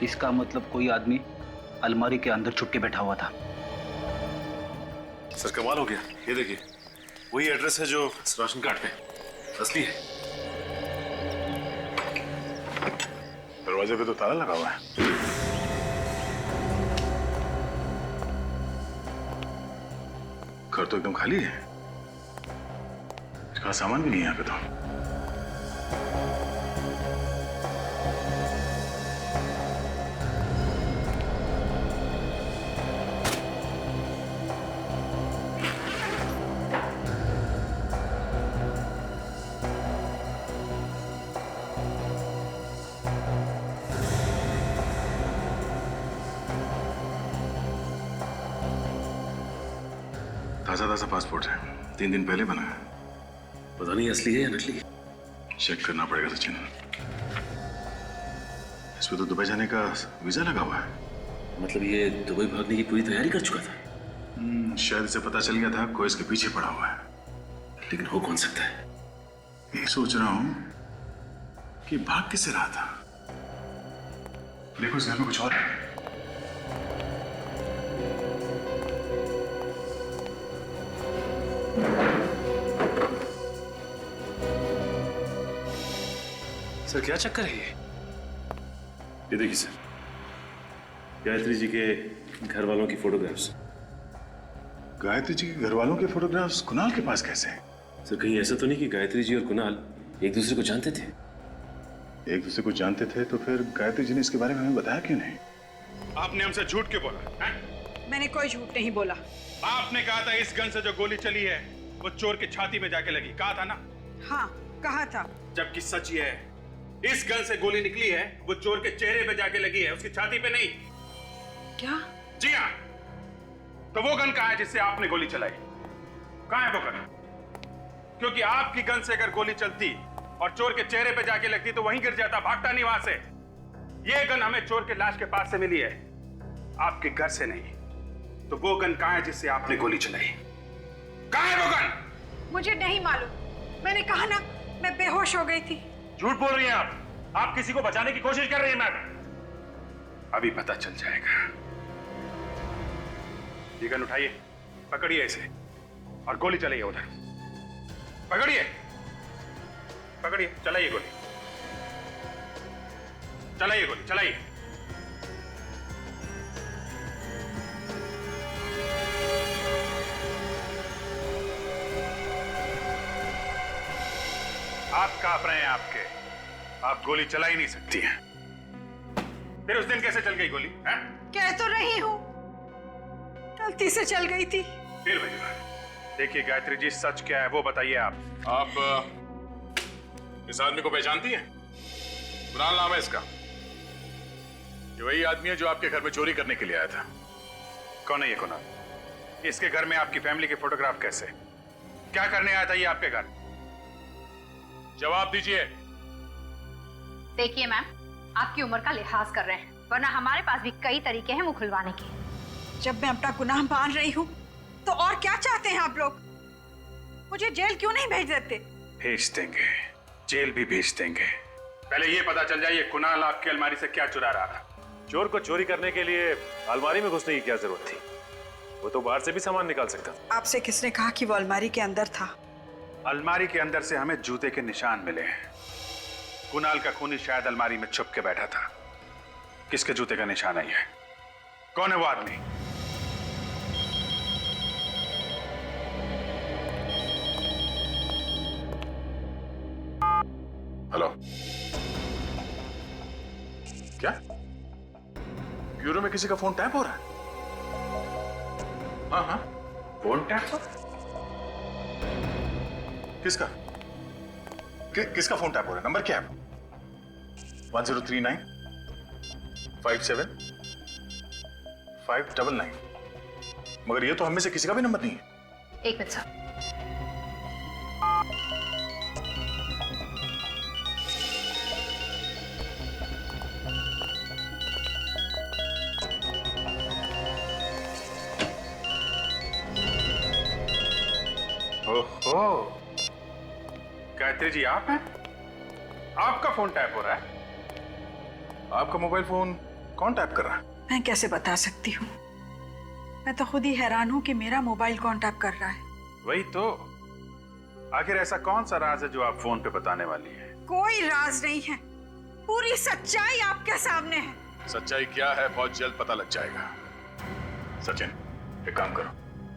इसका मतलब कोई आदमी अलमारी के अंदर छुप के बैठा हुआ था। सर कमाल हो गया, ये देखिए वही एड्रेस है जो राशन कार्ड पे असली है। दरवाजे पे तो ताला लगा हुआ है। घर तो एकदम खाली है, इसका सामान भी नहीं है यहाँ पे तो। ताजा ताजा पासपोर्ट है, 3 दिन पहले बना है। पता नहीं असली है या नकली। चेक करना पड़ेगा सचिन। इस पे तो दुबई जाने का वीजा लगा हुआ है। मतलब ये दुबई भागने की पूरी तैयारी कर चुका था। शायद इसे पता चल गया था कोई इसके पीछे पड़ा हुआ है। लेकिन हो कौन सकता है? ये सोच रहा हूं कि भाग किससे रहा था। देखो इस घर में कुछ और है। सर क्या चक्कर है ये देखिए सर, गायत्री जी के घर वालों की फोटोग्राफ्स। गायत्री जी के घर वालों के फोटोग्राफ्स कुणाल के पास कैसे हैं? सर कहीं ऐसा तो नहीं कि गायत्री जी और कुणाल एक दूसरे को जानते थे? एक दूसरे को जानते थे तो फिर गायत्री जी ने इसके बारे में हमें बताया क्यों नहीं? आपने हमसे झूठ क्यों बोला है? मैंने कोई झूठ नहीं बोला। आपने कहा था इस गन से जो गोली चली है वो चोर की छाती में जाके लगी, कहा था ना? हाँ कहा था। जबकि सच ये है, इस गन से गोली निकली है वो चोर के चेहरे पे जाके लगी है, उसकी छाती पे नहीं। क्या? जी हाँ। तो वो गन कहाँ है जिससे आपने गोली चलाई? कहाँ है वो गन? क्योंकि आपकी गन से अगर गोली चलती और चोर के चेहरे पे जाके लगती तो वहीं गिर जाता, भागता नहीं वहां से। ये गन हमें चोर के लाश के पास से मिली है, आपके घर से नहीं। तो वो गन कहाँ है जिससे आपने गोली चलाई? कहाँ है वो गन? मुझे नहीं मालूम, मैंने कहा ना मैं बेहोश हो गई थी। झूठ बोल रही हैं आप किसी को बचाने की कोशिश कर रही हैं मैम। अभी पता चल जाएगा। ये गन उठाइए, पकड़िए इसे और गोली चलाइए उधर। पकड़िए पकड़िए, चलाइए गोली, चलाइए गोली, चलाइए। आप कांप रहे हैं, आप गोली चला ही नहीं सकती हैं। फिर उस दिन कैसे चल गई गोली? हैं? कह तो रही हूँ गलती से चल गई थी। फिर वही बात। देखिए गायत्री जी, सच क्या है वो बताइए आप इस आदमी को पहचानती हैं? कुणाल नाम है इसका। ये वही आदमी है जो आपके घर में चोरी करने के लिए आया था। कौन है ये कुणाल? इसके घर में आपकी फैमिली के फोटोग्राफ कैसे? क्या करने आया था ये आपके घर? जवाब दीजिए। देखिए मैम, आपकी उम्र का लिहाज कर रहे हैं, वरना हमारे पास भी कई तरीके हैं मुंह खुलवाने के। जब मैं अपना गुनाह मान रही हूँ तो और क्या चाहते हैं आप लोग? मुझे जेल क्यों नहीं भेज देते? भेज देंगे, जेल भी भेज देंगे। पहले ये पता चल जाए ये कुणाल आपकी अलमारी से क्या चुरा रहा था। चोर को चोरी करने के लिए अलमारी में घुसने की क्या जरूरत थी? वो तो बाहर से भी सामान निकाल सकता था। आपसे किसने कहा कि वो अलमारी के अंदर था? अलमारी के अंदर से हमें जूते के निशान मिले हैं। कुणाल का खूनी शायद अलमारी में छुप के बैठा था। किसके जूते का निशान है ये? कौन है वो आदमी? हेलो, क्या ब्यूरो में किसी का फोन टैप हो रहा है? हाँ हाँ, फोन टैप? किसका किसका फोन टैप हो रहा है? नंबर क्या है? 1039 57 599। मगर ये तो हम में से किसी का भी नंबर नहीं है। एक मिनट सर। ओहो, गायत्री जी आप हैं? आपका फोन टैप हो रहा है? आपका मोबाइल फोन कौन टैप कर रहा है? मैं कैसे बता सकती हूँ? मैं तो खुद ही हैरान हूँ कि मेरा मोबाइल कौन टैप कर रहा है। वही तो। आखिर ऐसा कौन सा राज है जो आप फोन पे बताने वाली है? कोई राज नहीं है, पूरी सच्चाई आपके सामने है। सच्चाई क्या है बहुत जल्द पता लग जाएगा। सचिन, एक काम करो,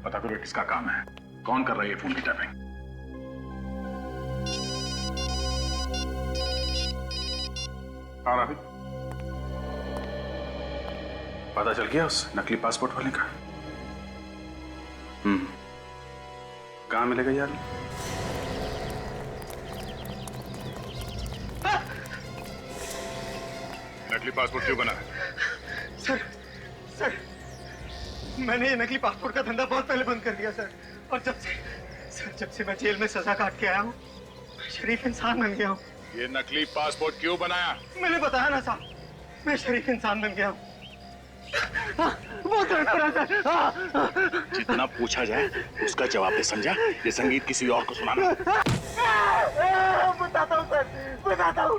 पता करो किसका काम है, कौन कर रहा है ये फोन की टैपिंग। हाँ राहुल, पता चल गया उस नकली पासपोर्ट वाले का? कहाँ मिलेगा यार? नकली पासपोर्ट क्यों बना? सर मैंने ये नकली पासपोर्ट का धंधा बहुत पहले बंद कर दिया सर। और जब से मैं जेल में सजा काट के आया हूँ, शरीफ इंसान बन गया हूँ। ये नकली पासपोर्ट क्यों बनाया? मैंने बताया ना साहब, मैं शरीफ इंसान बन गया हूँ। बहुत दर्द हो रहा है सर। जितना पूछा जाए उसका जवाब दे, समझा? ये संगीत किसी और को सुनाना। बताता हूँ सर, बताता हूँ।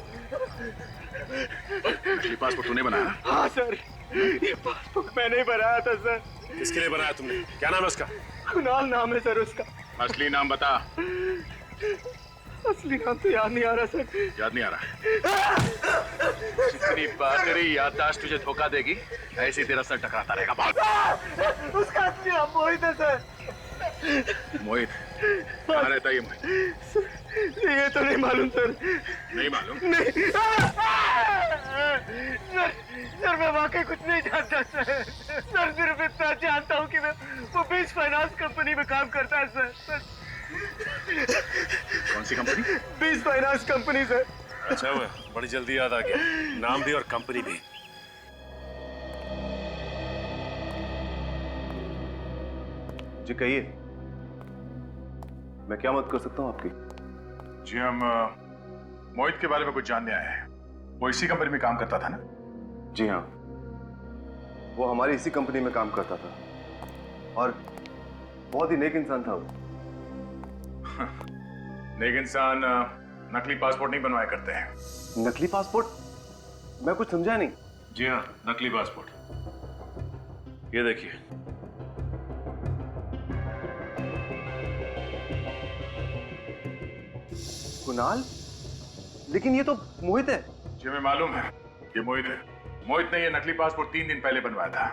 नकली पासपोर्ट तूने बनाया? हाँ सर, ये पासपोर्ट मैंने ही बनाया था सर। किसके लिए बनाया तुमने? क्या नाम है उसका? कुणाल नाम है सर उसका। असली नाम बता। असली नाम तो याद नहीं आ रहा सर। याद नहीं आ रहा? जितनी बार तेरी याददाश्त तुझे धोखा देगी, ऐसे तेरा सर टकराता रहेगा। भाग। उसका असली नाम मोहित है सर। मोहित? कहाँ रहता है ये मोहित? ये तो नहीं मालूम सर। नहीं मालूम? नहीं सर, मैं वाकई कुछ नहीं जानता सर। सर सिर्फ इतना जानता हूँ कि वो बीच फाइनेंस कंपनी में काम करता है सर। कौन सी कंपनी? बीच फाइनेंस कंपनी सर। अच्छा हुआ, बड़ी जल्दी याद आ गया, नाम भी और कंपनी भी। जी कहिए, मैं क्या मदद कर सकता हूँ आपकी? जी हम मोहित के बारे में कुछ जानने आए हैं। वो इसी कंपनी में काम करता था ना? जी हाँ, वो हमारी इसी कंपनी में काम करता था और बहुत ही नेक इंसान था वो। नेक इंसान नकली पासपोर्ट नहीं बनवाया करते हैं। नकली पासपोर्ट? मैं कुछ समझा नहीं। जी हाँ, नकली पासपोर्ट। ये देखिए। कुणाल? लेकिन ये तो मोहित है। जी हमें मालूम है ये मोहित है। मोहित ने ये नकली पासपोर्ट 3 दिन पहले बनवाया था।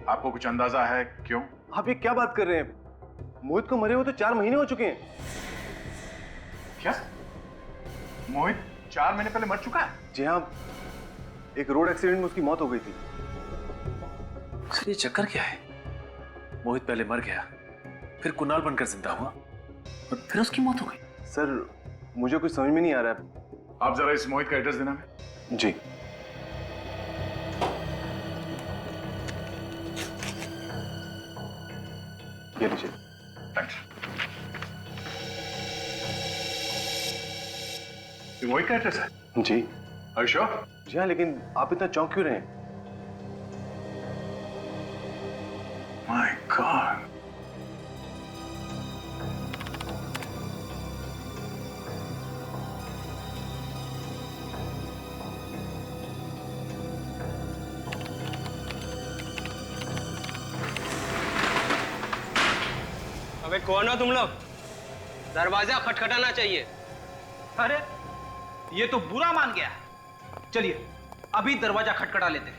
आपको कुछ अंदाजा है क्यों? आप ये क्या बात कर रहे हैं? मोहित को मरे हुए तो 4 महीने हो चुके हैं। क्या? मोहित 4 महीने पहले मर चुका है? जी हाँ, एक रोड एक्सीडेंट में उसकी मौत हो गई थी। सर ये चक्कर क्या है? मोहित पहले मर गया, फिर कुणाल बनकर जिंदा हुआ और फिर उसकी मौत हो गई। सर मुझे कुछ समझ में नहीं आ रहा है। आप जरा इस मोहित का एड्रेस देना हमें। जी ये लीजिए। थैंक्स। ये मोहित का एड्रेस है? जी Are you sure? जी हाँ, लेकिन आप इतना चौंक क्यों रहे हैं? My God. अबे कौन हो तुम लोग? दरवाजा खटखटाना चाहिए। अरे ये तो बुरा मान गया। चलिए अभी दरवाजा खटखटा लेते हैं।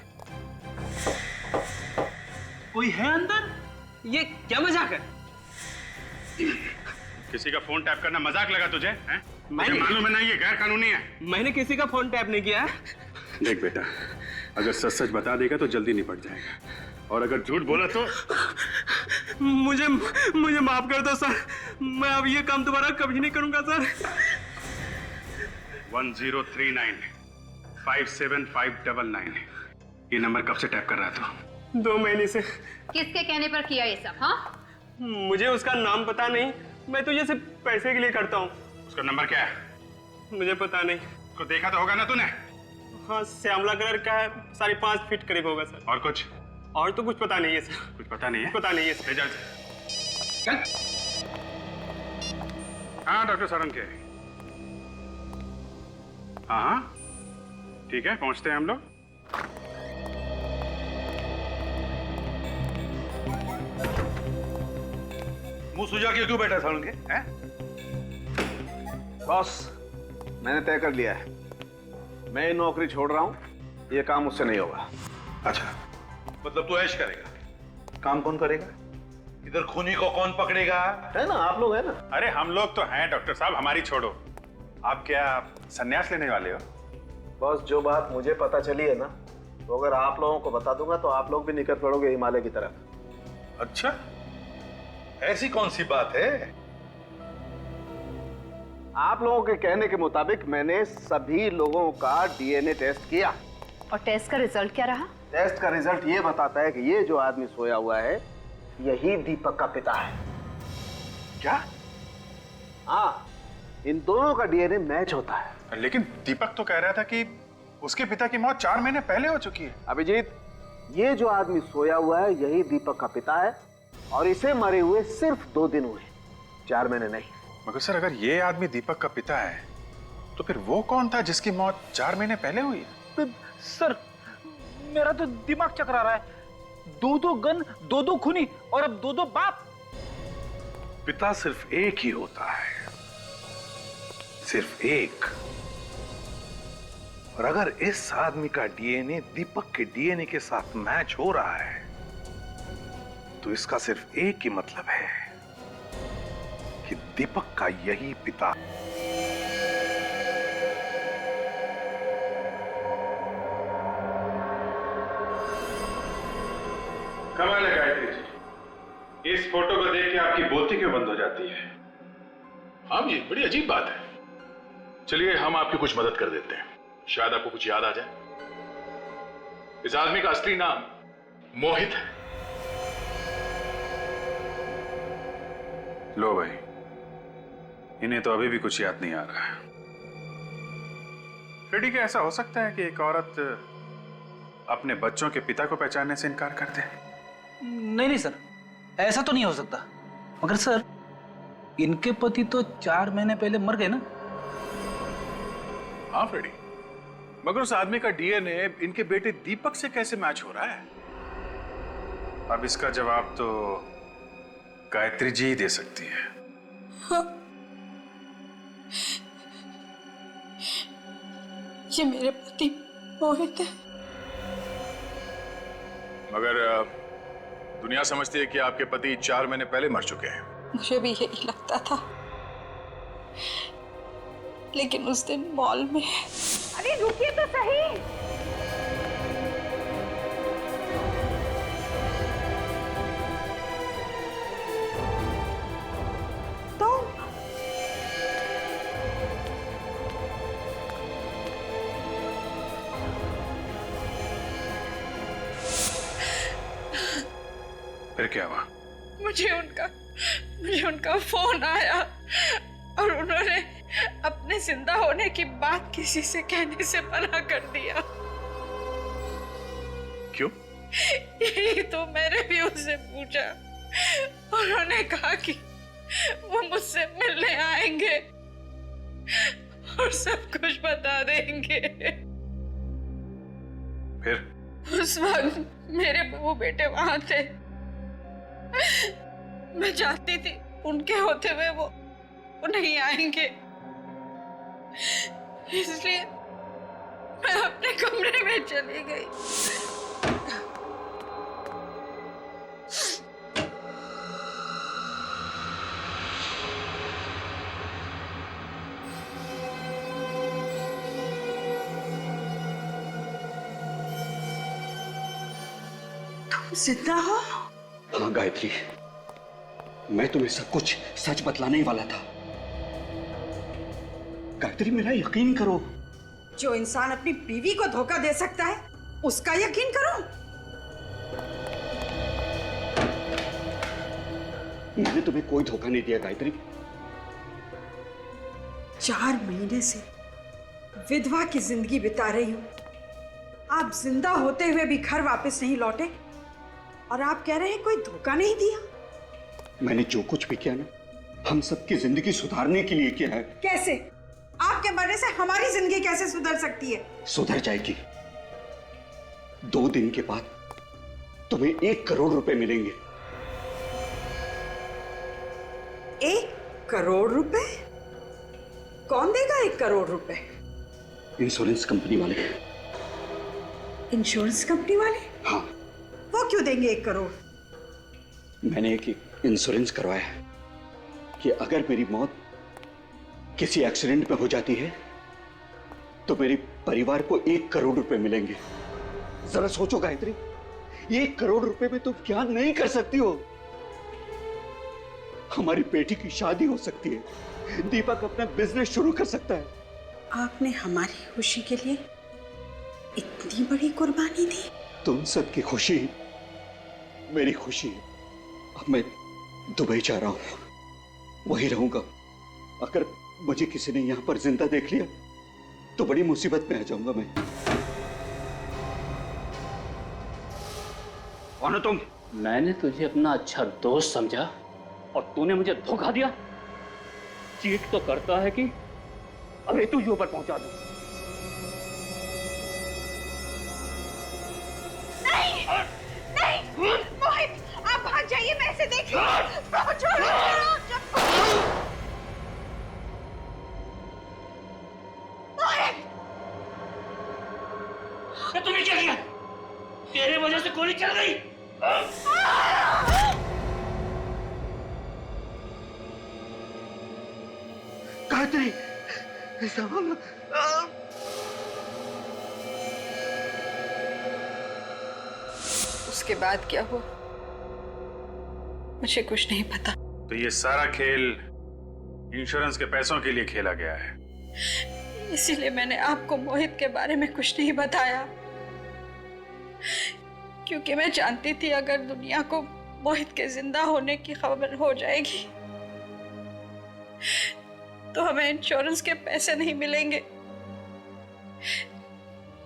कोई है अंदर? ये क्या मजाक है? किसी का फोन टैप करना मजाक लगा तुझे? हैं? मुझे मैंने- मालूम है ना ये गैर कानूनी है। मैंने किसी का फोन टैप नहीं किया है। देख बेटा, अगर सच सच बता देगा तो जल्दी निपट जाएगा, और अगर झूठ बोला तो मुझे माफ कर दो सर। मैं अब ये काम दोबारा कभी नहीं करूंगा सर। 1039 57599 ये नंबर कब से टैप कर रहा था? 2 महीने से। किसके कहने पर किया ये सब? हाँ, मुझे उसका नाम पता नहीं, मैं तो ये सिर्फ पैसे के लिए करता हूँ। उसका नंबर क्या है? मुझे पता नहीं। उसको देखा तो होगा ना तूने? हाँ, श्यामला कलर का है, 5.5 फीट करीब होगा सर। और कुछ? और तो कुछ पता नहीं है सर। कुछ पता नहीं है? पता नहीं है सर। ले जा। चल। हाँ डॉक्टर सारंग के। हाँ हाँ ठीक है, पहुंचते हैं हम लोग। मुंह सुजा के क्यों बैठा था उनके? हैं? बॉस, मैंने तय कर लिया है, मैं ये नौकरी छोड़ रहा हूं, ये काम मुझसे नहीं होगा। अच्छा, मतलब तू ऐश करेगा? काम कौन करेगा? इधर खूनी को कौन पकड़ेगा? है ना, आप लोग है ना। अरे हम लोग तो हैं डॉक्टर साहब, हमारी छोड़ो। आप क्या संन्यास लेने वाले हो? बॉस, जो बात मुझे पता चली है ना, तो अगर आप लोगों को बता दूंगा तो आप लोग भी निकल पड़ोगे हिमालय की तरफ। अच्छा, ऐसी कौन सी बात है? आप लोगों के कहने के मुताबिक मैंने सभी लोगों का डीएनए टेस्ट किया और टेस्ट का रिजल्ट क्या रहा? टेस्ट का रिजल्ट ये बताता है कि ये जो आदमी सोया हुआ है यही दीपक का पिता है। क्या? हाँ, इन दोनों का डीएनए मैच होता है। लेकिन दीपक तो कह रहा था कि उसके पिता की मौत 4 महीने पहले हो चुकी है। अभिजीत, ये जो आदमी सोया हुआ है यही दीपक का पिता है और इसे मरे हुए सिर्फ 2 दिन हुए, 4 महीने नहीं। मगर सर, अगर ये आदमी दीपक का पिता है तो फिर वो कौन था जिसकी मौत 4 महीने पहले हुई है? सर, मेरा तो दिमाग चकरा रहा है। 2 गन, 2 खूनी और अब 2 बाप। पिता सिर्फ एक ही होता है, सिर्फ एक। और अगर इस आदमी का डीएनए दीपक के डीएनए के साथ मैच हो रहा है तो इसका सिर्फ एक ही मतलब है कि दीपक का यही पिता। कमाल है गायत्री जी, इस फोटो को देख के आपकी बोलती क्यों बंद हो जाती है? हाँ जी, बड़ी अजीब बात है। चलिए हम आपकी कुछ मदद कर देते हैं, शायद आपको कुछ याद आ जाए। इस आदमी का असली नाम मोहित है। लो भाई, इन्हें तो अभी भी कुछ याद नहीं आ रहा है। फ्रेडी, क्या ऐसा हो सकता है कि एक औरत अपने बच्चों के पिता को पहचानने से इनकार कर दे? नहीं सर, ऐसा तो नहीं हो सकता। मगर सर, इनके पति तो 4 महीने पहले मर गए ना। हाँ फ्रेडी, मगर उस आदमी का डीएनए इनके बेटे दीपक से कैसे मैच हो रहा है? अब इसका जवाब तो गायत्री जी ही दे सकती है। हाँ। ये मेरे पति मोहित है। मगर दुनिया समझती है कि आपके पति 4 महीने पहले मर चुके हैं। मुझे भी यही लगता था, लेकिन उस दिन मॉल में। अरे रुकिए तो सही। तो फिर क्या हुआ? मुझे उनका फोन आया और उन्होंने अपने जिंदा होने की बात किसी से कहने से मना कर दिया। क्यों? यही तो मैंने भी उससे पूछा। उन्होंने कहा कि वो मुझसे मिलने आएंगे और सब कुछ बता देंगे। फिर उस वक्त मेरे बहू बेटे वहां थे। मैं चाहती थी उनके होते हुए वो नहीं आएंगे, इसलिए मैं अपने कमरे में चली गई। तुम जिंदा हो? हाँ गायत्री, मैं तुम्हें सब कुछ सच बतलाने ही वाला था। गायत्री, मेरा यकीन करो। जो इंसान अपनी बीवी को धोखा दे सकता है उसका यकीन करो। मैंने तुम्हें कोई धोखा नहीं दिया गायत्री। 4 महीने से विधवा की जिंदगी बिता रही हूं। आप जिंदा होते हुए भी घर वापस नहीं लौटे और आप कह रहे हैं कोई धोखा नहीं दिया। मैंने जो कुछ भी किया ना, हम सबकी जिंदगी सुधारने के लिए किया है। कैसे? आपके मरने से हमारी जिंदगी कैसे सुधर सकती है? सुधर जाएगी। 2 दिन के बाद तुम्हें 1 करोड़ रुपए मिलेंगे। करोड़ रुपए? कौन देगा 1 करोड़ रुपए? इंश्योरेंस कंपनी वाले। इंश्योरेंस कंपनी वाले? हाँ। वो क्यों देंगे 1 करोड़? मैंने एक इंश्योरेंस करवाया है कि अगर मेरी मौत किसी एक्सीडेंट में हो जाती है तो मेरे परिवार को 1 करोड़ रुपए मिलेंगे। जरा सोचो गायत्री, 1 करोड़ रुपए में तुम क्या नहीं कर सकती हो? हमारी बेटी की शादी हो सकती है, दीपक अपना बिजनेस शुरू कर सकता है। आपने हमारी खुशी के लिए इतनी बड़ी कुर्बानी दी? तुम सबकी खुशी मेरी खुशी है। अब मैं दुबई जा रहा हूं, वहीं रहूंगा। अगर मुझे किसी ने यहां पर जिंदा देख लिया तो बड़ी मुसीबत में आ जाऊंगा मैं। कौन हो तुम? मैंने तुझे अपना अच्छा दोस्त समझा और तूने मुझे धोखा दिया। चीट तो करता है कि अभी तुझे ऊपर पहुंचा दूं। नहीं, नहीं, मोहित, आप भाग जाइए, मैं इसे देखिए। तूने क्या किया? तेरे वजह से गोली चल गई। गायत्री, उसके बाद क्या हुआ मुझे कुछ नहीं पता। तो ये सारा खेल इंश्योरेंस के पैसों के लिए खेला गया है। इसीलिए मैंने आपको मोहित के बारे में कुछ नहीं बताया, क्योंकि मैं जानती थी अगर दुनिया को मोहित के जिंदा होने की खबर हो जाएगी तो हमें इंश्योरेंस के पैसे नहीं मिलेंगे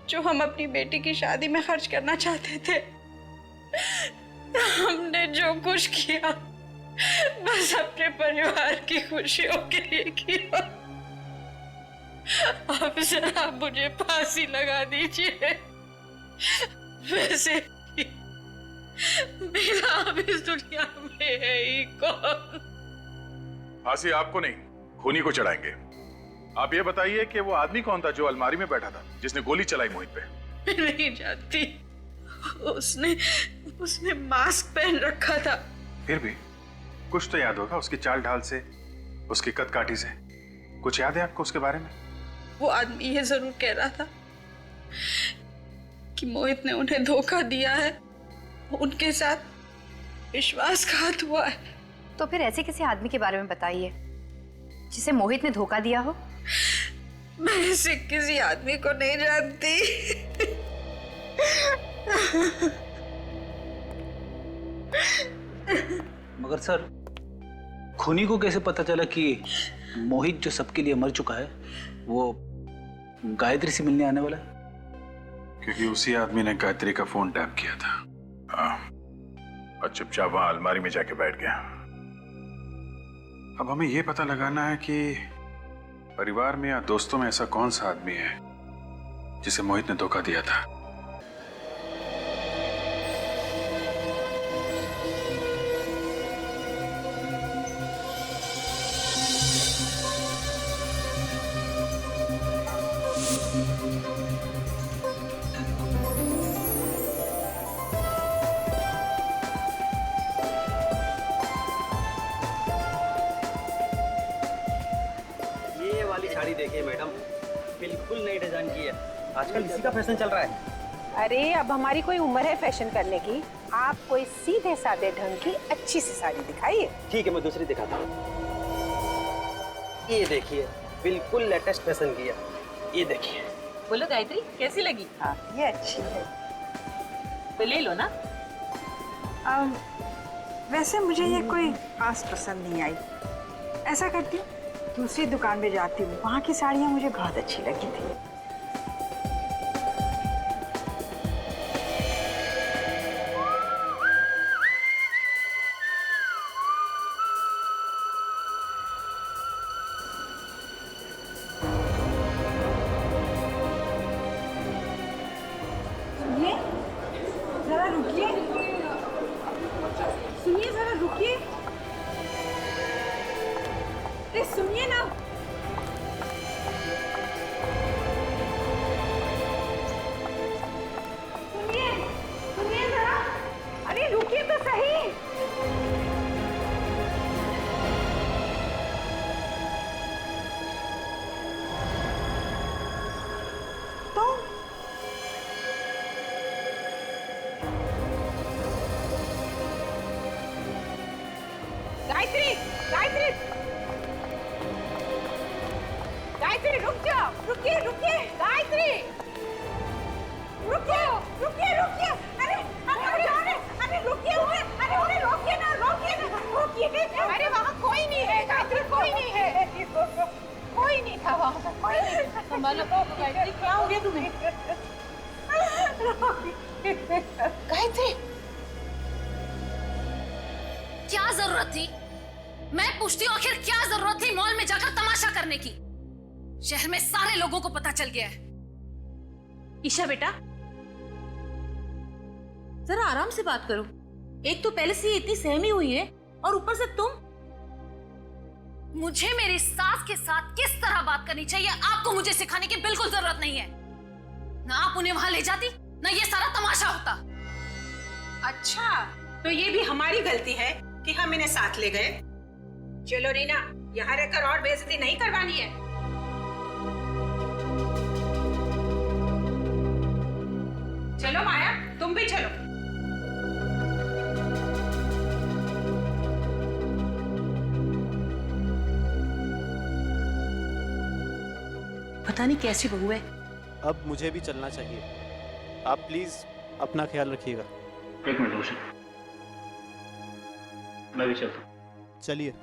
जो हम अपनी बेटी की शादी में खर्च करना चाहते थे। हमने जो कुछ किया बस अपने परिवार की खुशियों के लिए किया। अब जरा मुझे फांसी लगा दीजिए। वैसे मेरा अब इस दुनिया में है ही कौन? फांसी आपको नहीं, खूनी को चढ़ाएंगे। आप ये बताइए कि वो आदमी कौन था जो अलमारी में बैठा था, जिसने गोली चलाई मोहित पे? मैं नहीं जानती। उसने मास्क पहन रखा था। फिर भी कुछ तो याद होगा उसकी चाल ढाल से, उसकी कद काठी से। कुछ याद है आपको उसके बारे में? वो आदमी ये जरूर कह रहा था कि मोहित ने उन्हें धोखा दिया है, उनके साथ विश्वासघात हुआ है। तो फिर ऐसे किसी आदमी के बारे में बताइए जिसे मोहित ने धोखा दिया हो। मैं ऐसे किसी आदमी को नहीं जानती। मगर सर, खूनी को कैसे पता चला कि मोहित जो सबके लिए मर चुका है वो गायत्री से मिलने आने वाला है? क्योंकि उसी आदमी ने गायत्री का फोन टैप किया था। और चुपचाप वहां अलमारी में जाके बैठ गया। अब हमें यह पता लगाना है कि परिवार में या दोस्तों में ऐसा कौन सा आदमी है जिसे मोहित ने धोखा दिया था। साड़ी देखिए मैडम, बिल्कुल नई डिजाइन की है। आजकल इसी का फैशन चल रहा है। अरे अब हमारी कोई उम्र है फैशन करने की? आप कोई सीधे साधे ढंग की अच्छी सी साड़ी दिखाइए। ठीक है, मैं दूसरी दिखाता हूँ। ये देखिए, बिल्कुल लेटेस्ट फैशन की है। ये देखिए। बोलो गायत्री, कैसी लगी? हाँ, ये अच्छी है। तो ले लो ना। वैसे मुझे ये कोई खास पसंद नहीं आई। ऐसा करती हूँ, दूसरी दुकान में जाती हूँ, वहाँ की साड़ियाँ मुझे बहुत अच्छी लगी थी। सुनिए, जरा रुकिए। सुनिए, जरा रुकिए। गायत्री, गायत्री, गायत्री रुक जाओ, रुकिए रुकिए, गायत्री रुकिए रुकिए रुकिए, अरे अरे रुकिए, अरे उन्हें रोकिए ना, रोकिए ना, रोकिए। अरे वहाँ कोई नहीं है गायत्री, कोई नहीं है, कोई नहीं था वहाँ पर, कोई नहीं था। संभालो गायत्री, क्या हो गया तुम्हें? गायत्री, क्या जरूरत थी? मैं पूछती हूँ, आखिर क्या जरूरत थी मॉल में जाकर तमाशा करने की? शहर में सारे लोगों को पता चल गया है। ईशा बेटा, जरा आराम से बात करो। एक तो पहले से इतनी सहमी हुई है और ऊपर से तुम। मुझे मेरी सास के साथ किस तरह बात करनी चाहिए आपको मुझे सिखाने की बिल्कुल जरूरत नहीं है। ना आप उन्हें वहां ले जाती, ना ये सारा तमाशा होता। अच्छा, तो ये भी हमारी गलती है कि हम इन्हें साथ ले गए। चलो रीना, यहाँ रहकर और बेइज्जती नहीं करवानी है। चलो माया, तुम भी चलो। पता नहीं कैसी बहू है। अब मुझे भी चलना चाहिए, आप प्लीज अपना ख्याल रखिएगा। एक मिनट रोशन, मैं भी चलता हूँ। चलिए।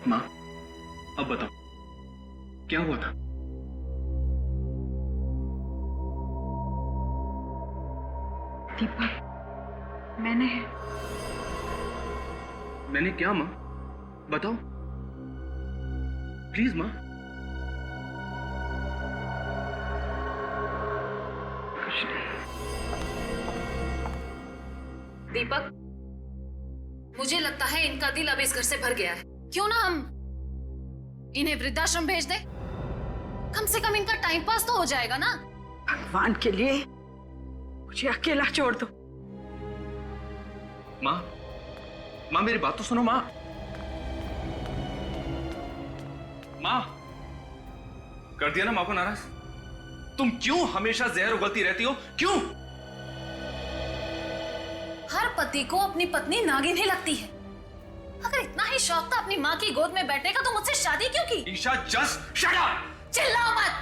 माँ, अब बताओ क्या हुआ था? दीपक, मैंने क्या माँ? बताओ प्लीज माँ। दीपक, मुझे लगता है इनका दिल अब इस घर से भर गया है। क्यों ना हम इन्हें वृद्धाश्रम भेज दे? कम से कम इनका टाइम पास तो हो जाएगा ना। भगवान के लिए मुझे अकेला छोड़ दो। माँ, माँ मेरी बात तो सुनो माँ। माँ, कर दिया ना माँ को नाराज? तुम क्यों हमेशा जहर उगलती रहती हो? क्यों? हर पति को अपनी पत्नी नागिन ही लगती है। अगर इतना ही शौक था अपनी माँ की गोद में बैठने का तो मुझसे शादी क्यों की? Isha, just shut up! चिल्लाओ मत।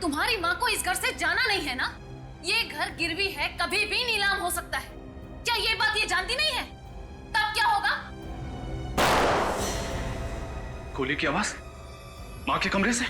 तुम्हारी माँ को इस घर से जाना नहीं है ना? ये घर गिरवी है, कभी भी नीलाम हो सकता है। क्या ये बात ये जानती नहीं है? तब क्या होगा? गोली की आवाज माँ के कमरे से।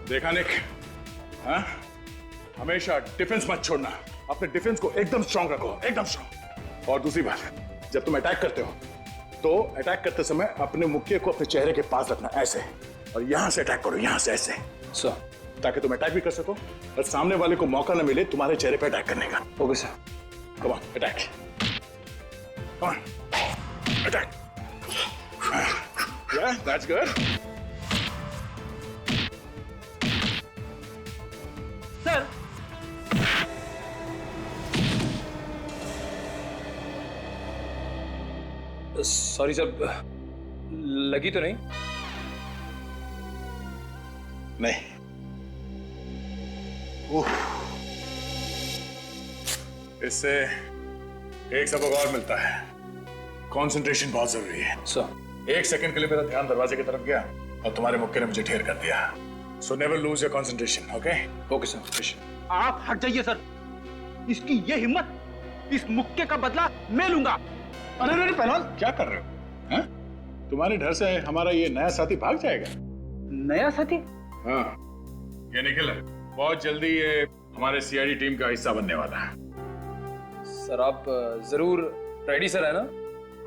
देखा निक, हाँ? हमेशा डिफेंस मत छोड़ना, अपने डिफेंस को एकदम स्ट्रांग रखो, एकदम स्ट्रांग। और दूसरी बात, जब तुम अटैक करते हो तो अटैक करते समय अपने मुक्के को अपने चेहरे के पास रखना, ऐसे, और यहां से अटैक करो, यहां से ऐसे, सर, ताकि तुम अटैक भी कर सको और सामने वाले को मौका न मिले तुम्हारे चेहरे पे अटैक करने का। Okay sir, come on, attack, come on, attack. Yeah, that's good. Sir, sorry sir, लगी तो नहीं? नहीं। इससे एक सबक और मिलता है, कंसंट्रेशन बहुत जरूरी है। सर, एक सेकंड के लिए मेरा ध्यान दरवाजे की तरफ गया और तुम्हारे मुक्के ने मुझे ढेर कर दिया। So never lose your concentration, okay? Okay sir. आप हट जाइए सर। इसकी ये हिम्मत, इस मुक्के का बदला मैं लूंगा। अरे पहलवान, क्या कर रहे हो? हैं? तुम्हारे डर से हमारा ये नया साथी भाग जाएगा। नया साथी? हाँ, ये निखिल है, बहुत जल्दी ये हमारे सीआईडी टीम का हिस्सा बनने वाला है। सर आप जरूर रेडी सर है ना?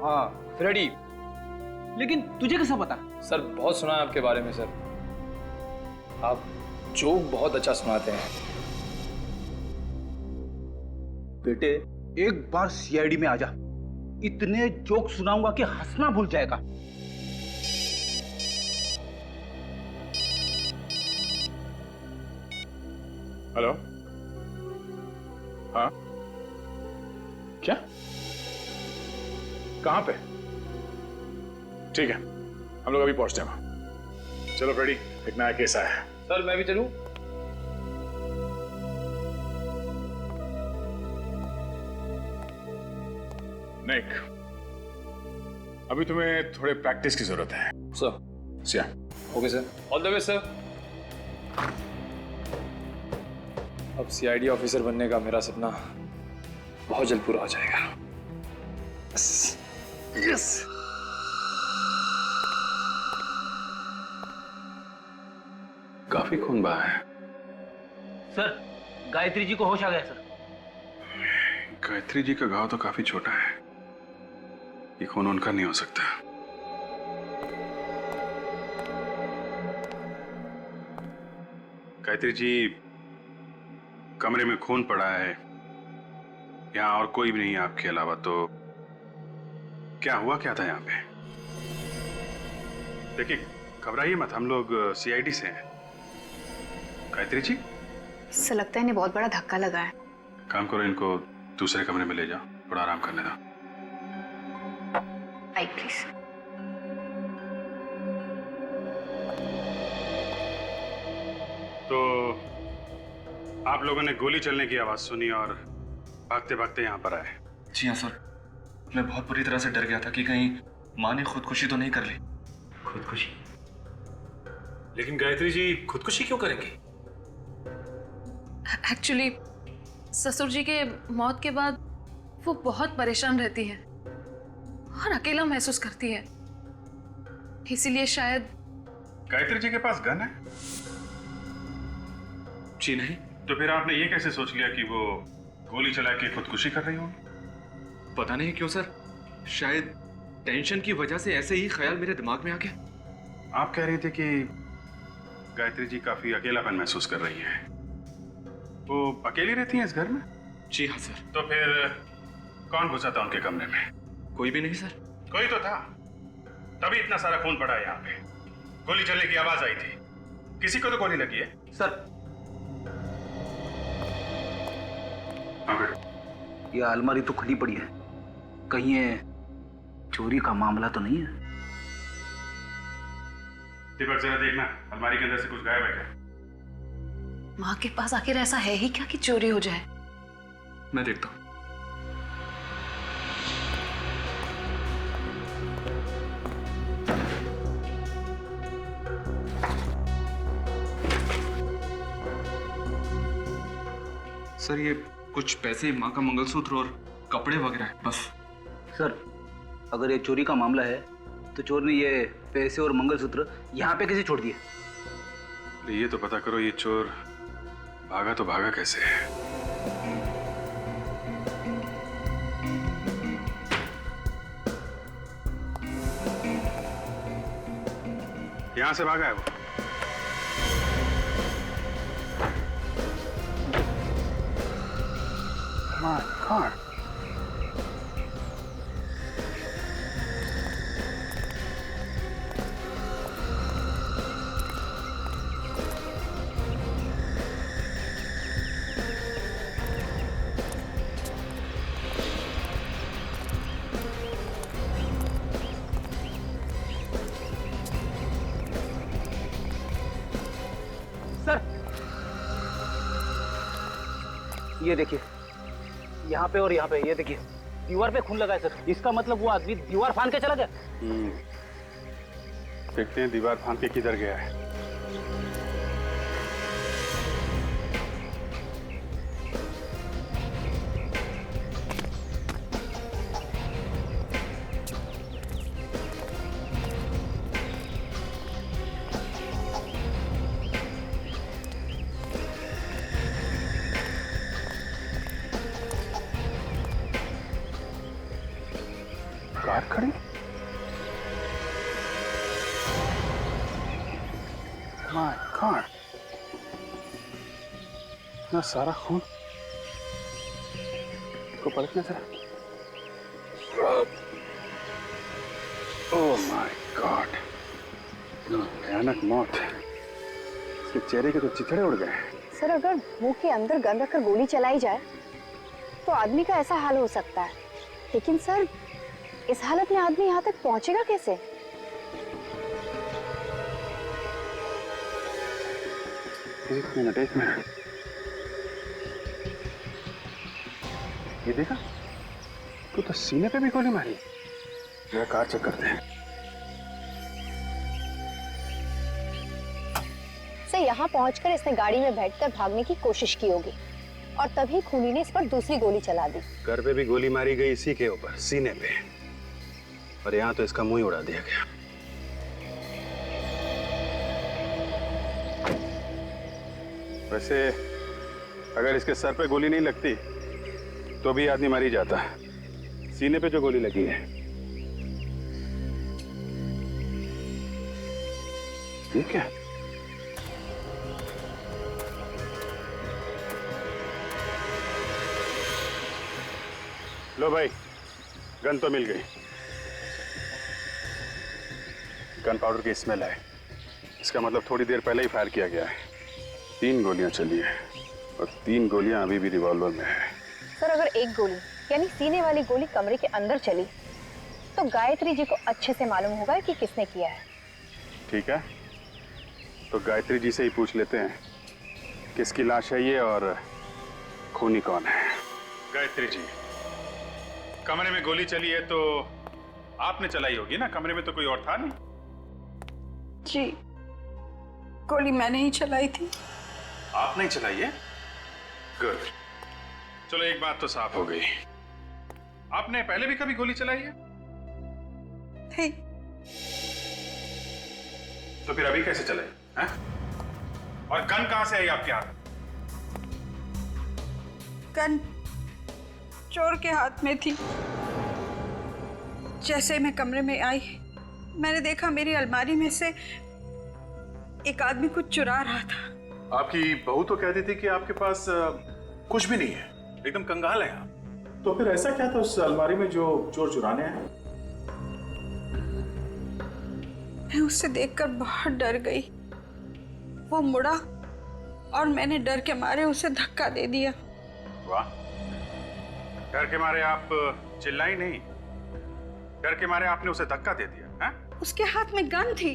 हाँ रेडी। लेकिन तुझे कैसा पता? सर बहुत सुना है आपके बारे में सर, आप जोक बहुत अच्छा सुनाते हैं। बेटे एक बार सीआईडी में आ जा, इतने जोक सुनाऊंगा कि हंसना भूल जाएगा। हेलो, हाँ क्या, कहाँ पे? ठीक है, हम लोग अभी पहुंचते हैं वहां। चलो फ्रेडी, एक नया केस आया है। सर मैं भी चलूं? निक, अभी तुम्हें थोड़े प्रैक्टिस की जरूरत है। Sir. Siya. Okay sir, all the best sir. अब सीआईडी ऑफिसर बनने का मेरा सपना बहुत जल्द पूरा हो जाएगा। यस। काफी खून बहा है। सर, गायत्री जी को होश आ गया सर। गायत्री जी का घाव तो काफी छोटा है, ये खून उनका नहीं हो सकता। गायत्री जी, कमरे में खून पड़ा है, यहां और कोई भी नहीं है आपके अलावा, तो क्या हुआ क्या था यहां पे? देखिए घबराइए मत, हम लोग सीआईडी से हैं। गायत्री जी, इससे लगता है इन्हें बहुत बड़ा धक्का लगा है। काम करो, इनको दूसरे कमरे में ले जाओ, थोड़ा आराम करने दो। आई प्लीज। तो आप लोगों ने गोली चलने की आवाज सुनी और भागते भागते यहाँ पर आए? जी हाँ सर, मैं बहुत बुरी तरह से डर गया था कि कहीं माँ ने खुदकुशी तो नहीं कर ली। खुदकुशी? लेकिन गायत्री जी खुदकुशी क्यों करेंगी? एक्चुअली ससुर जी के मौत के बाद वो बहुत परेशान रहती है और अकेला महसूस करती है, इसीलिए शायद। गायत्री जी के पास गन है? जी नहीं। तो फिर आपने ये कैसे सोच लिया कि वो गोली चला के खुदकुशी कर रही होगी? पता नहीं क्यों सर, शायद टेंशन की वजह से ऐसे ही ख्याल मेरे दिमाग में आ गया। आप कह रही थी कि गायत्री जी काफी अकेलापन महसूस कर रही हैं। वो अकेली रहती हैं इस घर में? जी हाँ सर। तो फिर कौन घुसा था उनके कमरे में? कोई भी नहीं सर। कोई तो था, तभी इतना सारा खून पड़ा है यहाँ पे। गोली चलने की आवाज आई थी, किसी को तो गोली लगी है। सर, ये अलमारी तो खुली पड़ी है, कहीं ये चोरी का मामला तो नहीं है? दीपक जरा देखना, अलमारी के अंदर से कुछ गायब है क्या? माँ के पास आखिर ऐसा है ही क्या कि चोरी हो जाए? मैं देखता हूँ। सर ये कुछ पैसे, माँ का मंगलसूत्र और कपड़े वगैरह है बस। सर, अगर ये चोरी का मामला है तो चोर ने ये पैसे और मंगलसूत्र यहाँ पे कैसे छोड़ दिए? ये तो पता करो, ये चोर भागा तो भागा कैसे है? यहां से भागा है वो। My God. सर, ये देखिए, यहाँ पे और यहाँ पे, ये देखिए दीवार पे खून लगा है सर। इसका मतलब वो आदमी दीवार फांद के चला गया। देखते हैं दीवार फांद के किधर गया है। कार खड़ी? My God. इतना सारा खून। इसको पलटना जरा। ओह माय गॉड, भयानक मौत। इसके चेहरे के तो चिथड़े उड़ गए। सर अगर मुंह के अंदर गन रखकर गोली चलाई जाए तो आदमी का ऐसा हाल हो सकता है, लेकिन सर इस हालत में आदमी यहाँ तक पहुंचेगा कैसे? एक मिनट। ये देखा, तू तो सीने पे भी गोली मारी। मेरा कार चेक करते हैं। सर यहाँ पहुंचकर इसने गाड़ी में बैठकर भागने की कोशिश की होगी और तभी खूनी ने इस पर दूसरी गोली चला दी। घर पे भी गोली मारी गई इसी के ऊपर, सीने पे, और यहाँ तो इसका मुंह ही उड़ा दिया गया। वैसे अगर इसके सर पे गोली नहीं लगती तो भी आदमी मर ही जाता। सीने पे जो गोली लगी है, ठीक है। लो भाई, गन तो मिल गई। गन पाउडर की स्मेल है, इसका मतलब थोड़ी देर पहले ही फायर किया गया है। 3 गोलियां चली हैं और 3 गोलियां अभी भी रिवॉल्वर में है। सर अगर एक गोली यानी सीने वाली गोली कमरे के अंदर चली तो गायत्री जी को अच्छे से मालूम होगा कि किसने किया है। ठीक है, तो गायत्री जी से ही पूछ लेते हैं किसकी लाश है ये और खूनी कौन है। गायत्री जी, कमरे में गोली चली है तो आपने चलाई होगी ना, कमरे में तो कोई और था नहीं। जी, गोली मैंने ही चलाई थी। आपने ही चलाई है? गुड। चलो एक बात तो साफ हो गई, आपने पहले भी कभी गोली चलाई है? नहीं। तो फिर अभी कैसे चलाई हैं? और गन कहां से आई आपके हाथ? गन चोर के हाथ में थी। जैसे मैं कमरे में आई मैंने देखा मेरी अलमारी में से एक आदमी कुछ चुरा रहा था। आपकी बहू तो कहती थी कि आपके पास कुछ भी नहीं है, एकदम कंगाल है आप। तो फिर ऐसा क्या था उस अलमारी में जो चोर चुराने आए? मैं उससे देखकर बहुत डर गई। वो मुड़ा और मैंने डर के मारे उसे धक्का दे दिया। वाह, डर के मारे आप चिल्लाई नहीं, डर के मारे आपने उसे धक्का दे दिया है? उसके हाथ में गन थी,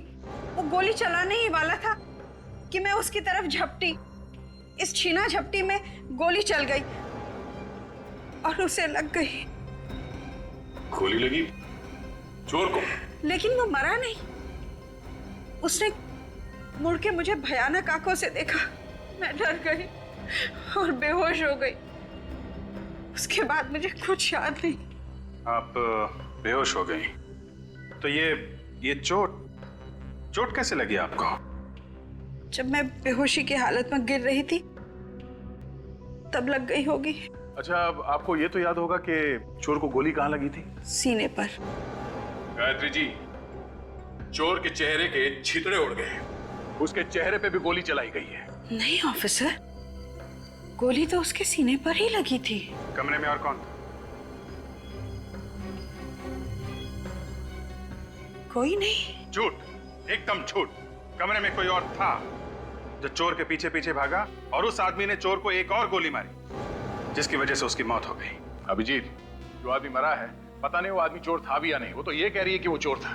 वो गोली चलाने ही वाला था कि मैं उसकी तरफ झपटी। इस छीना झपटी में गोली चल गई और उसे लग गई। गोली लगी चोर को? लेकिन वो मरा नहीं। उसने मुड़ के मुझे भयानक आंखों से देखा। मैं डर गई और बेहोश हो गई। उसके बाद मुझे कुछ याद नहीं। आप बेहोश हो गई तो ये चोट कैसे लगी आपको? जब मैं बेहोशी की हालत में गिर रही थी तब लग गई होगी। अच्छा, अब आपको ये तो याद होगा कि चोर को गोली कहाँ लगी थी? सीने पर। गायत्री जी, चोर के चेहरे के छितड़े उड़ गए, उसके चेहरे पे भी गोली चलाई गई है। नहीं ऑफिसर, गोली तो उसके सीने पर ही लगी थी। कमरे में और कौन था? कोई नहीं। झूठ, एकदम झूठ। कमरे में कोई और था जो चोर के पीछे पीछे भागा और उस आदमी ने चोर को एक और गोली मारी जिसकी वजह से उसकी मौत हो गई। अभिजीत, जो आदमी मरा है पता नहीं वो आदमी चोर था भी या नहीं, वो तो ये कह रही है कि वो चोर था।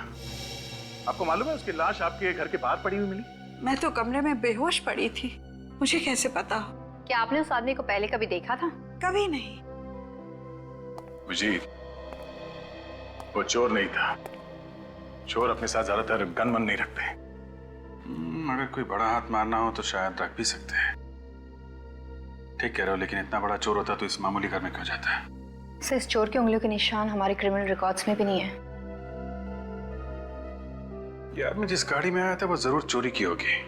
आपको मालूम है उसकी लाश आपके घर के बाहर पड़ी हुई मिली? मैं तो कमरे में बेहोश पड़ी थी, मुझे कैसे पता? क्या आपने उस आदमी को पहले कभी देखा था? कभी नहीं। अभिजीत, वो चोर नहीं था। चोर अपने साथ ज्यादातर गन मन नहीं रखते। अगर कोई बड़ा हाथ मारना हो तो शायद रख भी सकते हैं। ठीक कह रहे हो, लेकिन इतना बड़ा चोर होता तो इस मामूली घर में क्यों जाता है? सर, इस चोर के उंगलियों के निशान हमारे क्रिमिनल रिकॉर्ड्स में भी नहीं है। यार, मैं जिस गाड़ी में आया था वो जरूर चोरी की होगी।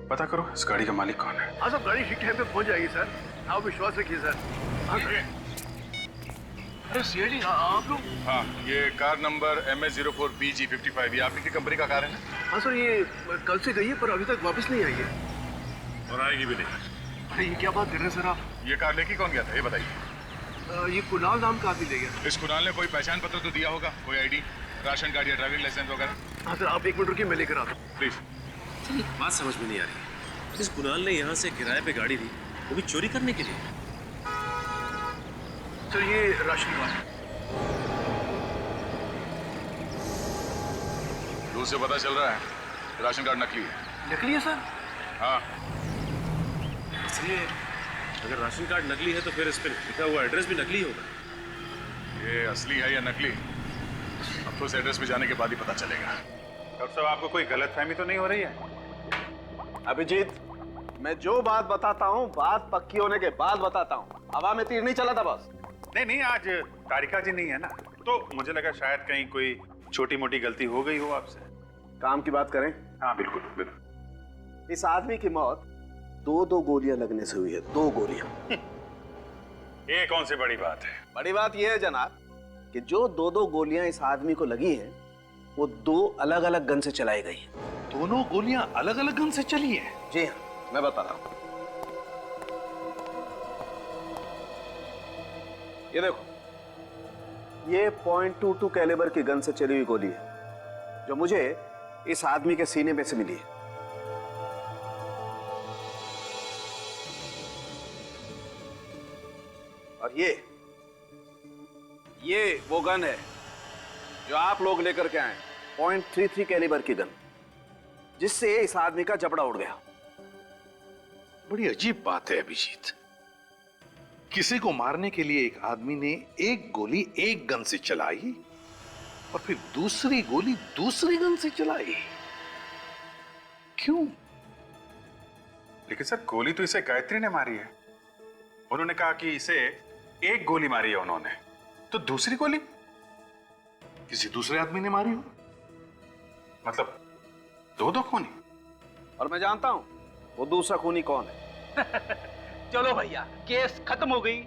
पता करो इस गाड़ी का मालिक कौन है। हाँ सर, गाड़ी ठीक टाइम पे पहुंच जाएगी सर, आप विश्वास रखिए सर। अरे सीआईडी, आप लोग? हाँ, ये कार नंबर MS04BG55, ये आपकी कंपनी का कार है ना? हाँ सर, ये कल से गई है पर अभी तक वापस नहीं आई है। और आएगी भी नहीं। अरे ये क्या बात कर रहे हैं सर आप? ये कार लेके कौन गया था ये बताइए। ये कुणाल नाम का आदमी ले गया। इस कुणाल ने कोई पहचान पत्र तो दिया होगा, कोई आईडी, राशन कार्ड या ड्राइविंग लाइसेंस वगैरह? हाँ सर, आप 1 मिनट रुकिए, मैं लेकर आता हूँ। प्लीज। बात समझ में नहीं आ रही। जिस कुणाल ने यहाँ से किराए पे गाड़ी ली, वो भी चोरी करने के लिए। सर ये राशन कार्ड। दूर से पता चल रहा है राशन कार्ड नकली है। नकली है सर? हाँ। इसलिए अगर राशन कार्ड नकली है तो फिर इस पर लिखा हुआ एड्रेस भी नकली होगा। ये असली है या नकली, अब तो इस एड्रेस पे जाने के बाद ही पता चलेगा। डॉक्टर साहब, आपको कोई गलतफहमी तो नहीं हो रही है? अभिजीत, मैं जो बात बताता हूँ बात पक्की होने के बाद बताता हूँ। हवा में तीर नहीं चला था बस। नहीं, आज तारिका जी नहीं है ना, तो मुझे लगा शायद कहीं कोई छोटी मोटी गलती हो गई हो आपसे। काम की बात करें? हाँ बिल्कुल बिल्कुल। इस आदमी की मौत 2 गोलियां लगने से हुई है। 2 गोलियां। ये कौन सी बड़ी बात है? बड़ी बात यह है जनाब कि जो 2 गोलियां इस आदमी को लगी हैं, वो 2 अलग अलग गन से चलाई गई हैं। दोनों गोलियां अलग अलग गन से चली है? जी हाँ, मैं बता रहा हूं। ये देखो, ये .22 कैलिबर की गन से चली हुई गोली है जो मुझे इस आदमी के सीने में से मिली है। और ये वो गन है जो आप लोग लेकर के आए, .33 कैलिबर की गन, जिससे इस आदमी का जबड़ा उड़ गया। बड़ी अजीब बात है अभिजीत, किसी को मारने के लिए एक आदमी ने एक गोली एक गन से चलाई और फिर दूसरी गोली दूसरी गन से चलाई। क्यों? लेकिन सर, गोली तो इसे गायत्री ने मारी है। उन्होंने कहा कि इसे एक गोली मारी है उन्होंने, तो दूसरी गोली किसी दूसरे आदमी ने मारी हो। मतलब 2 खूनी। और मैं जानता हूं वो दूसरा खूनी कौन है। चलो भैया, केस खत्म हो गई।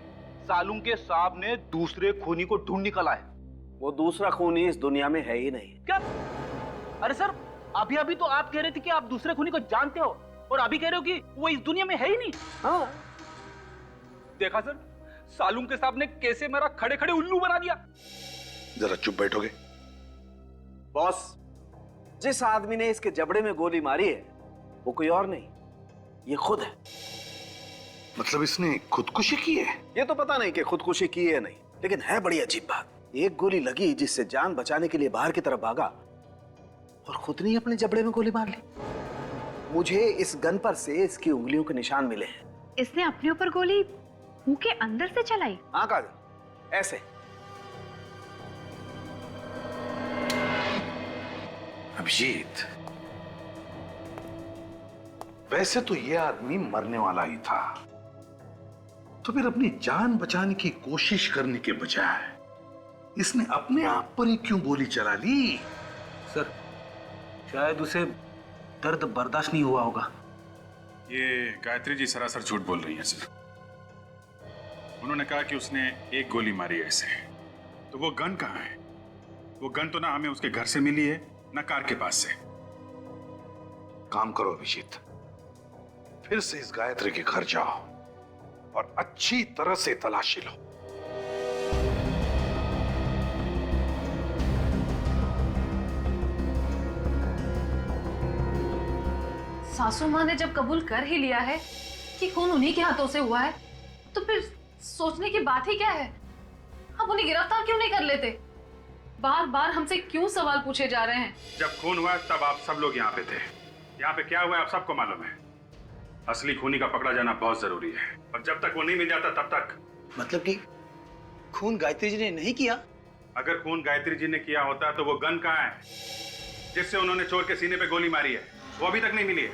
सालूम के साहब ने दूसरे खूनी को ढूंढ निकाला है। वो दूसरा खूनी इस दुनिया में है ही नहीं। क्या? अरे सर, अभी तो आप कह रहे थे कि आप दूसरे खूनी को जानते हो, और अभी कह रहे हो कि वो इस दुनिया में है ही नहीं। हाँ। देखा सर, सालूम के साहब ने कैसे मेरा खड़े खड़े उल्लू बना दिया। जरा चुप बैठोगे? बॉस, जिस आदमी ने इसके जबड़े में गोली मारी है वो कोई और नहीं, ये खुद है। मतलब इसने खुदकुशी की है? ये तो पता नहीं कि खुदकुशी की है नहीं, लेकिन है बड़ी अजीब बात। एक गोली लगी जिससे जान बचाने के लिए बाहर की तरफ भागा और खुद ने अपने जबड़े में गोली मार ली। मुझे इस गन पर से इसकी उंगलियों के निशान मिले हैं। इसने अपने ऊपर गोली मुंह के अंदर से चलाई? हाँ काजल, ऐसे। अभिजीत, वैसे तो यह आदमी मरने वाला ही था, तो फिर अपनी जान बचाने की कोशिश करने के बजाय इसने अपने आप पर ही क्यों गोली चला ली? सर, शायद उसे दर्द बर्दाश्त नहीं हुआ होगा। ये गायत्री जी सरासर झूठ बोल रही हैं सर। उन्होंने कहा कि उसने एक गोली मारी है इसे, तो वो गन कहाँ है? वो गन तो ना हमें उसके घर से मिली है, ना कार के पास से। काम करो अभिजीत, फिर से इस गायत्री के घर जाओ और अच्छी तरह से तलाशी लो। सासू माँ ने जब कबूल कर ही लिया है कि खून उन्हीं के हाथों से हुआ है, तो फिर सोचने की बात ही क्या है? हम उन्हें गिरफ्तार क्यों नहीं कर लेते? बार बार हमसे क्यों सवाल पूछे जा रहे हैं? जब खून हुआ तब आप सब लोग यहाँ पे थे। यहाँ पे क्या हुआ आप सबको मालूम है। असली खूनी का पकड़ा जाना बहुत जरूरी है, और जब तक वो नहीं मिल जाता तब तक। मतलब कि खून गायत्री जी ने नहीं किया? अगर खून गायत्री जी ने किया होता तो वो गन कहाँ है जिससे उन्होंने चोर के सीने पे गोली मारी है? वो अभी तक नहीं मिली है।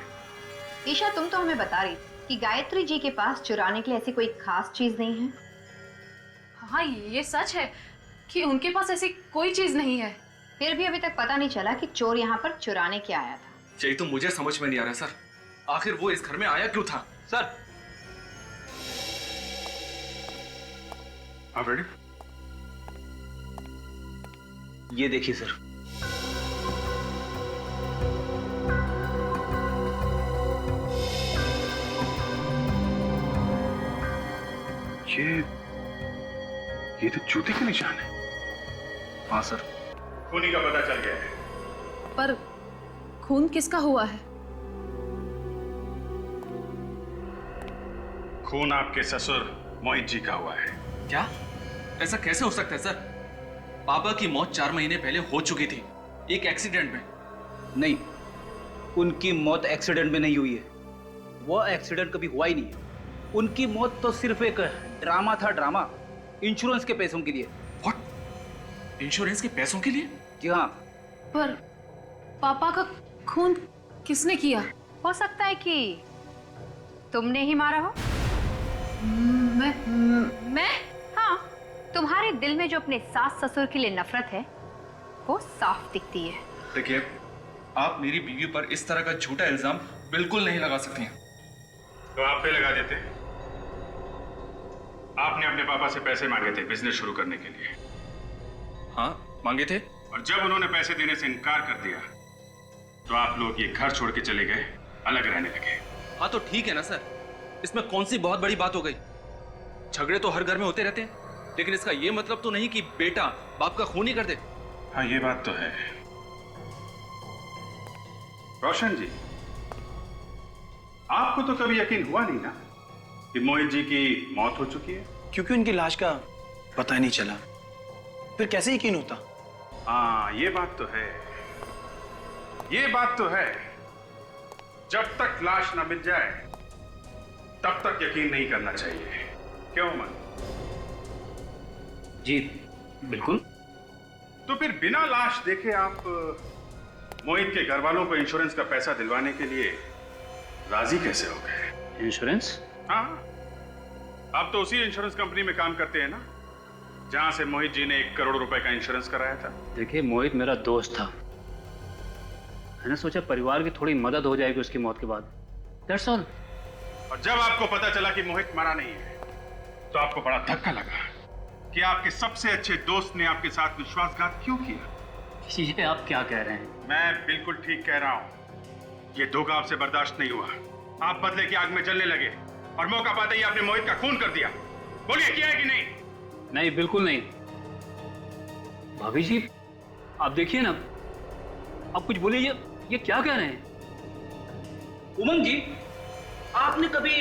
ईशा, तुम तो हमें बता रही कि गायत्री जी के पास चुराने के लिए ऐसी कोई खास चीज नहीं है। हाँ, ये सच है कि उनके पास ऐसी कोई चीज नहीं है। फिर भी अभी तक पता नहीं चला कि चोर यहाँ पर चुराने क्या आया था। यही तो मुझे समझ में नहीं आ रहा सर, आखिर वो इस घर में आया क्यों था? सर, आप रेडी? ये देखिए सर। ये तो जूते के निशान है। हाँ सर। खूनी का पता चल गया है। पर खून किसका हुआ है? खून आपके ससुर मोहित जी का हुआ है। क्या? ऐसा कैसे हो सकता है सर? पापा की मौत 4 महीने पहले हो चुकी थी, एक एक्सीडेंट में। नहीं, उनकी मौत एक्सीडेंट में नहीं हुई है। वो एक्सीडेंट कभी हुआ ही नहीं है। उनकी मौत तो सिर्फ एक ड्रामा था, ड्रामा, इंश्योरेंस के पैसों के लिए। व्हाट? इंश्योरेंस के पैसों के लिए? जी हाँ। पर पापा का खून किसने किया? हो सकता है कि तुमने ही मारा हो। मैं? हाँ, तुम्हारे दिल में जो अपने सास ससुर के लिए नफरत है वो साफ दिखती है। देखिए, आप मेरी बीवी पर इस तरह का झूठा इल्जाम बिल्कुल नहीं लगा सकती हैं। तो आप पे लगा देते। आपने अपने पापा से पैसे मांगे थे बिजनेस शुरू करने के लिए। हाँ, मांगे थे। और जब उन्होंने पैसे देने से इनकार कर दिया तो आप लोग ये घर छोड़ के चले गए, अलग रहने लगे। हाँ तो ठीक है ना सर, इसमें कौन सी बहुत बड़ी बात हो गई? झगड़े तो हर घर में होते रहते हैं, लेकिन इसका ये मतलब तो नहीं कि बेटा बाप का खून ही कर दे। हाँ, ये बात तो है। रोशन जी, आपको तो कभी यकीन हुआ नहीं ना कि मोहित जी की मौत हो चुकी है? क्योंकि उनकी लाश का पता ही नहीं चला, फिर कैसे यकीन होता? हाँ, ये बात तो है, ये बात तो है। जब तक लाश ना मिल जाए तब तक यकीन नहीं करना चाहिए। क्यों मन? जी बिल्कुल। तो फिर बिना लाश देखे आप मोहित के घर वालों को इंश्योरेंस का पैसा दिलवाने के लिए राजी कैसे हो गए? इंश्योरेंस? हाँ, आप तो उसी इंश्योरेंस कंपनी में काम करते हैं ना जहां से मोहित जी ने 1 करोड़ रुपए का इंश्योरेंस कराया था। देखिए, मोहित मेरा दोस्त था। मैंने सोचा परिवार की थोड़ी मदद हो जाएगी उसकी मौत के बाद। That's all. और जब आपको पता चला कि मोहित मरा नहीं है तो आपको बड़ा धक्का लगा कि आपके सबसे अच्छे दोस्त ने आपके साथ विश्वासघात क्यों किया। ये आप क्या कह रहे हैं? मैं बिल्कुल ठीक कह रहा हूं। ये धोखा आपसे बर्दाश्त नहीं हुआ। आप बदले की आग में जलने लगे और मौका पाते ही आपने मोहित का खून कर दिया। बोलिए, किया है कि नहीं? नहीं, बिल्कुल नहीं। भाभी जी, आप देखिए ना, आप कुछ बोलिए। ये क्या कह रहे हैं? उमंग जी, आपने कभी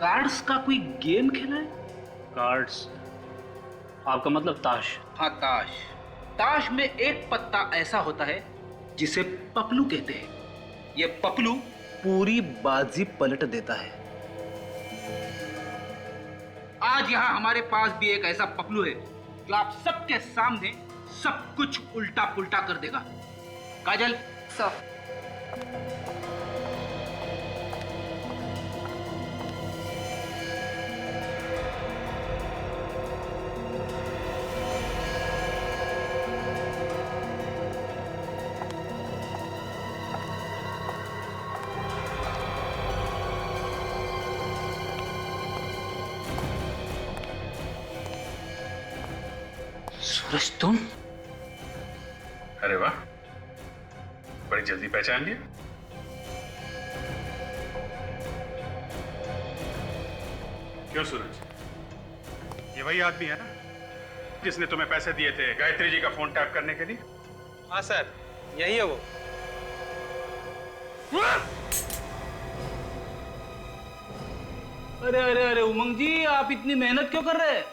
कार्ड्स का कोई गेम खेला है? कार्ड्स? आपका मतलब ताश? हाँ, ताश। ताश में एक पत्ता ऐसा होता है जिसे पपलू कहते हैं। ये पपलू पूरी बाजी पलट देता है। आज यहाँ हमारे पास भी एक ऐसा पपलू है जो आप सबके सामने सब कुछ उल्टा पुल्टा कर देगा। काजल, सर। सूरज, तुम? अरे वाह, बड़ी जल्दी पहचान लिया। क्यों सूरज, ये वही आदमी है ना जिसने तुम्हें पैसे दिए थे गायत्री जी का फोन टैप करने के लिए? हाँ सर, यही है वो। अरे अरे अरे उमंग जी, आप इतनी मेहनत क्यों कर रहे हैं?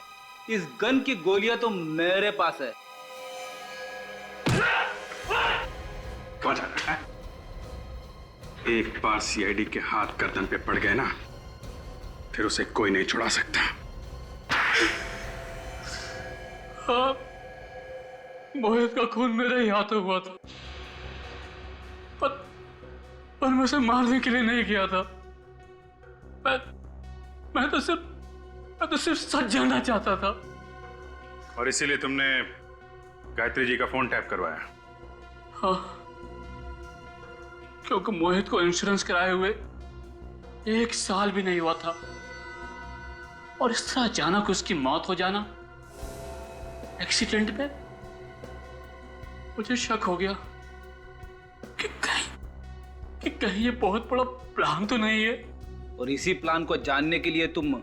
इस गन की गोलियां तो मेरे पास है। कौन जाना है? एक बार सीआईडी के हाथ गर्दन पे पड़ गए ना, फिर उसे कोई नहीं छुड़ा सकता। हाँ, मोहित का खून मेरे ही हाथों हुआ था, पर मैं उसे मारने के लिए नहीं किया था। मैं तो सिर्फ सच जानना चाहता था। और इसीलिए तुमने गायत्री जी का फोन टैप करवाया? हाँ, क्योंकि मोहित को इंश्योरेंस कराए हुए 1 साल भी नहीं हुआ था, और इस तरह अचानक उसकी मौत हो जाना एक्सीडेंट में, मुझे शक हो गया कि कहीं ये बहुत बड़ा प्लान तो नहीं है। और इसी प्लान को जानने के लिए तुम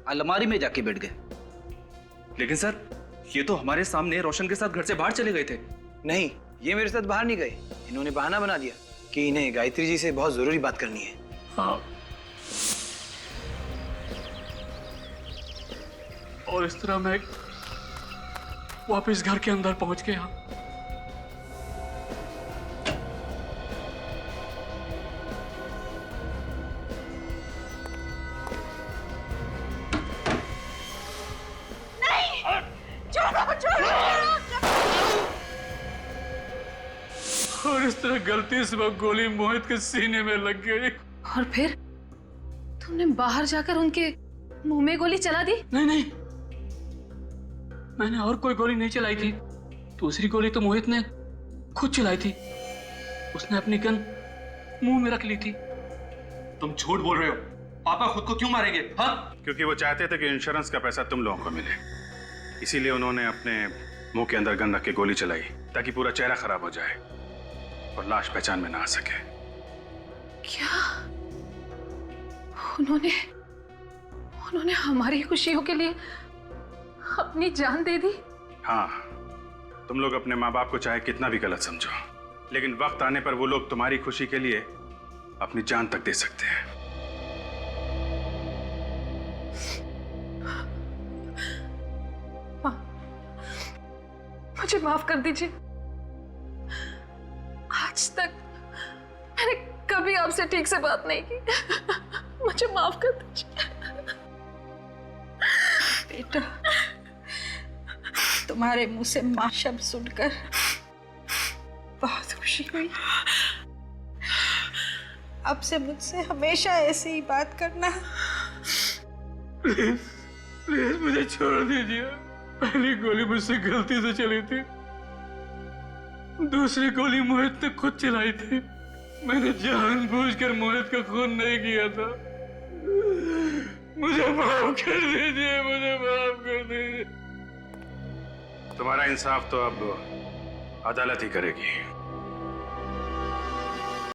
अलमारी में जाके बैठ गए। लेकिन सर, ये तो हमारे सामने रोशन के साथ घर से बाहर चले गए थे। नहीं, ये मेरे साथ बाहर नहीं गए। इन्होंने बहाना बना दिया कि इन्हें गायत्री जी से बहुत जरूरी बात करनी है। हाँ। और इस तरह मैं वापस घर के अंदर पहुंच गया। और इस तरह गलती से वो गोली मोहित के सीने में लग गई। और फिर तुमने बाहर जाकर उनके मुंह में गोली चला दी? नहीं नहीं, मैंने और कोई गोली नहीं चलाई थी। दूसरी गोली तो मोहित ने खुद चलाई थी। उसने अपनी गन मुंह में रख ली थी। तुम झूठ बोल रहे हो। पापा खुद को क्यों मारेंगे? हाँ? क्योंकि वो चाहते थे कि इंश्योरेंस का पैसा तुम लोगों को मिले, इसीलिए उन्होंने अपने मुंह के अंदर गन रख के गोली चलाई ताकि पूरा चेहरा खराब हो जाए और लाश पहचान में ना आ सके। क्या उन्होंने हमारी खुशियों के लिए अपनी जान दे दी? हाँ, तुम लोग अपने माँ बाप को चाहे कितना भी गलत समझो, लेकिन वक्त आने पर वो लोग तुम्हारी खुशी के लिए अपनी जान तक दे सकते हैं। मुझे माफ कर दीजिए। आज तक मैंने कभी आपसे ठीक से बात नहीं की। मुझे माफ कर दीजिए। बेटा, तुम्हारे मुंह से मां शब्द सुनकर बहुत खुशी हुई। अब से मुझसे हमेशा ऐसी ही बात करना। प्लीज प्लीज मुझे छोड़ दीजिए। पहली गोली मुझसे गलती से चली थी, दूसरी गोली मोहित ने खुद चलाई थी। मैंने जानबूझकर मोहित का खून नहीं किया था। मुझे माफ कर दीजिए, मुझे माफ कर दीजिए। तुम्हारा इंसाफ तो अब अदालत ही करेगी।